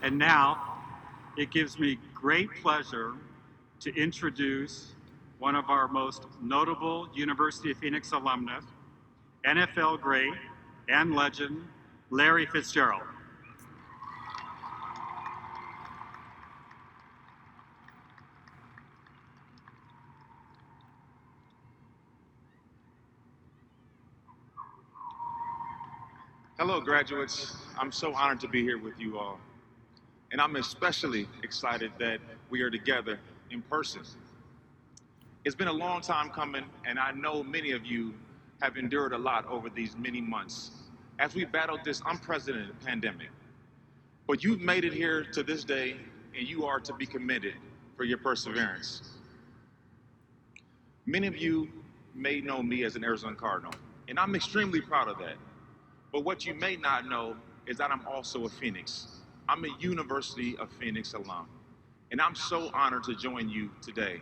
And now, it gives me great pleasure to introduce one of our most notable University of Phoenix alumnus, NFL great and legend, Larry Fitzgerald. Hello, graduates. I'm so honored to be here with you all. And I'm especially excited that we are together in person. It's been a long time coming, and I know many of you have endured a lot over these many months as we battled this unprecedented pandemic. But you've made it here to this day, and you are to be commended for your perseverance. Many of you may know me as an Arizona Cardinal, and I'm extremely proud of that. But what you may not know is that I'm also a Phoenix. I'm a University of Phoenix alum, and I'm so honored to join you today.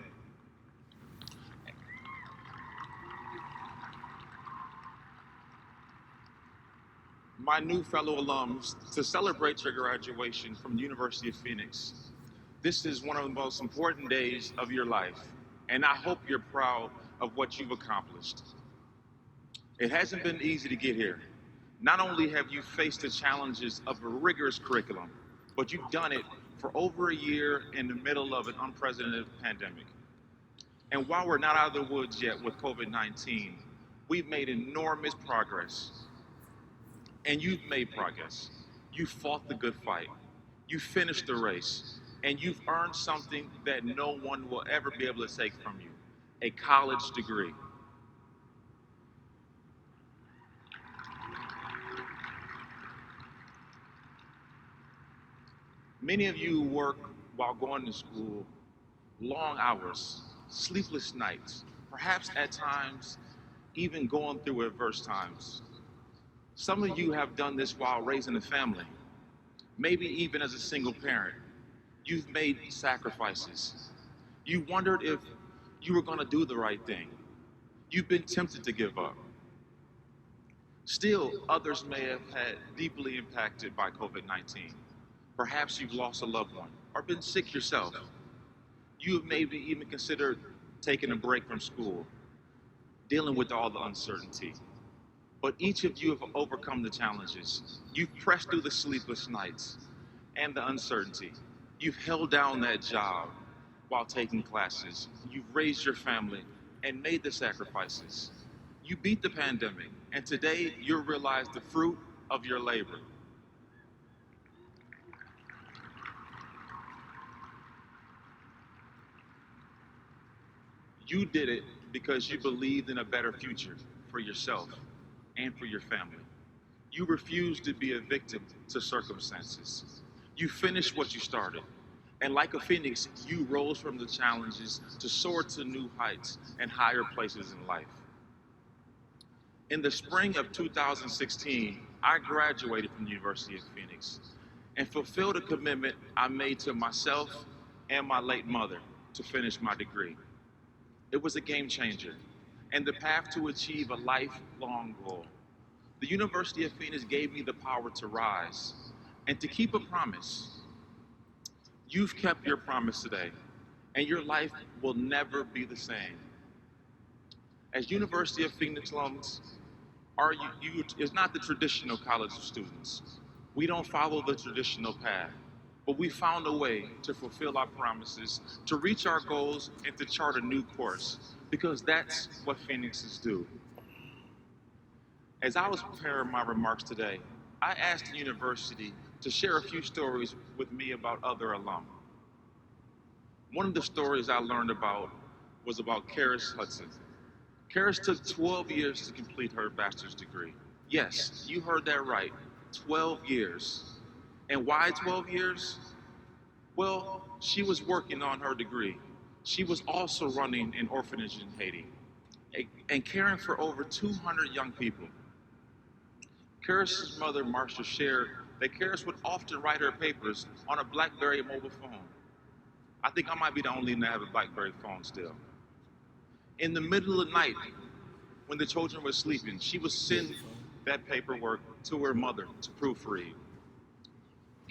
My new fellow alums, to celebrate your graduation from the University of Phoenix. This is one of the most important days of your life, and I hope you're proud of what you've accomplished. It hasn't been easy to get here. Not only have you faced the challenges of a rigorous curriculum, but you've done it for over a year in the middle of an unprecedented pandemic. And while we're not out of the woods yet with COVID-19, we've made enormous progress. And you've made progress. You fought the good fight. You finished the race. And you've earned something that no one will ever be able to take from you, a college degree. Many of you work while going to school, long hours, sleepless nights, perhaps at times even going through adverse times. Some of you have done this while raising a family, maybe even as a single parent. You've made sacrifices. You wondered if you were going to do the right thing. You've been tempted to give up. Still, others may have had deeply impacted by COVID-19. Perhaps you've lost a loved one or been sick yourself. You have maybe even considered taking a break from school, dealing with all the uncertainty. But each of you have overcome the challenges. You've pressed through the sleepless nights and the uncertainty. You've held down that job while taking classes. You've raised your family and made the sacrifices. You beat the pandemic, and today you'll realize the fruit of your labor. You did it because you believed in a better future for yourself and for your family. You refused to be a victim to circumstances. You finished what you started. And like a phoenix, you rose from the challenges to soar to new heights and higher places in life. In the spring of 2016, I graduated from the University of Phoenix and fulfilled a commitment I made to myself and my late mother to finish my degree. It was a game changer and the path to achieve a lifelong goal. The University of Phoenix gave me the power to rise and to keep a promise. You've kept your promise today, and your life will never be the same. As University of Phoenix alums, you is not the traditional college of students. We don't follow the traditional path, but we found a way to fulfill our promises, to reach our goals, and to chart a new course, because that's what Phoenixes do. As I was preparing my remarks today, I asked the university to share a few stories with me about other alum. One of the stories I learned about was about Karis Hudson. Karis took 12 years to complete her bachelor's degree. Yes, you heard that right, 12 years. And why 12 years? Well, she was working on her degree. She was also running an orphanage in Haiti and caring for over 200 young people. Karis' mother, Marcia, shared that Karis would often write her papers on a BlackBerry mobile phone. I think I might be the only one to have a BlackBerry phone still. In the middle of the night, when the children were sleeping, she would send that paperwork to her mother to proofread.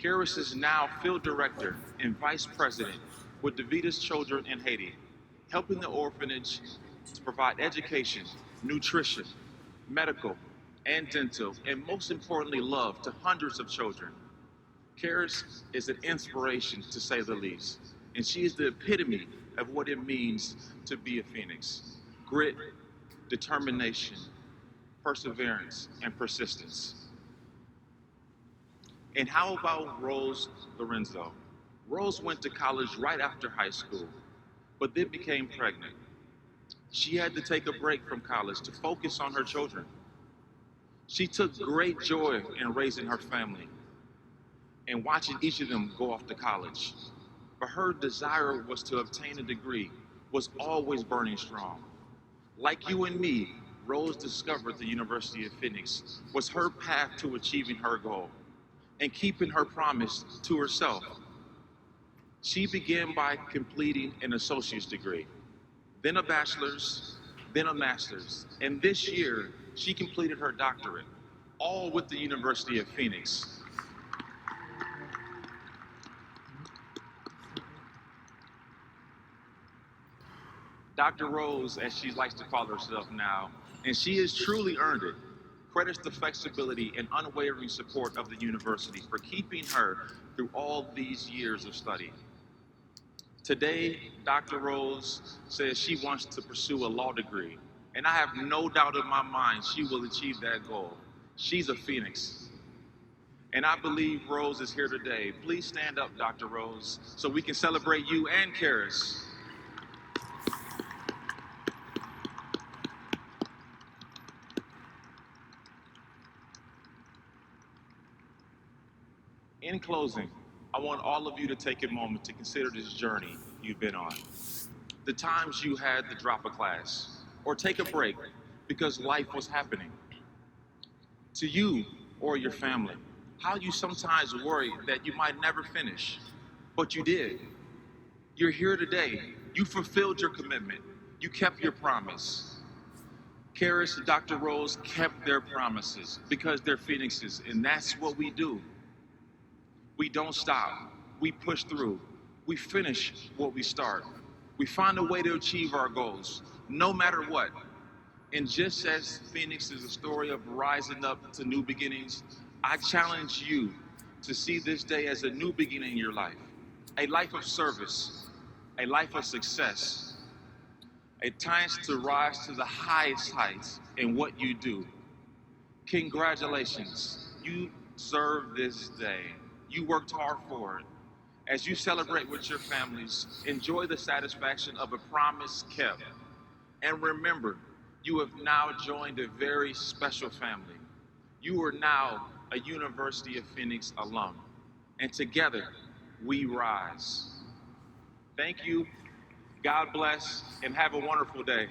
Karis is now field director and vice president with DeVita's Children in Haiti, helping the orphanage to provide education, nutrition, medical, and dental, and most importantly, love to hundreds of children. Karis is an inspiration, to say the least, and she is the epitome of what it means to be a Phoenix. Grit, determination, perseverance, and persistence. And how about Rose Lorenzo? Rose went to college right after high school, but then became pregnant. She had to take a break from college to focus on her children. She took great joy in raising her family and watching each of them go off to college. But her desire was to obtain a degree was always burning strong. Like you and me, Rose discovered the University of Phoenix was her path to achieving her goal and keeping her promise to herself. She began by completing an associate's degree, then a bachelor's, then a master's, and this year she completed her doctorate, all with the University of Phoenix. Dr. Rose, as she likes to call herself now, and she has truly earned it, credits the flexibility and unwavering support of the university for keeping her through all these years of study. Today, Dr. Rose says she wants to pursue a law degree, and I have no doubt in my mind she will achieve that goal. She's a Phoenix. And I believe Rose is here today. Please stand up, Dr. Rose, so we can celebrate you and Karis. In closing, I want all of you to take a moment to consider this journey you've been on. The times you had to drop a class or take a break because life was happening. To you or your family, how you sometimes worried that you might never finish, but you did. You're here today. You fulfilled your commitment. You kept your promise. Karis and Dr. Rose kept their promises because they're Phoenixes, and that's what we do. We don't stop. We push through. We finish what we start. We find a way to achieve our goals, no matter what. And just as Phoenix is a story of rising up to new beginnings, I challenge you to see this day as a new beginning in your life, a life of service, a life of success, a chance to rise to the highest heights in what you do. Congratulations. You deserve this day. You worked hard for it. As you celebrate with your families, enjoy the satisfaction of a promise kept. And remember, you have now joined a very special family. You are now a University of Phoenix alum. And together, we rise. Thank you. God bless, and have a wonderful day.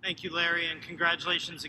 Thank you, Larry, and congratulations again.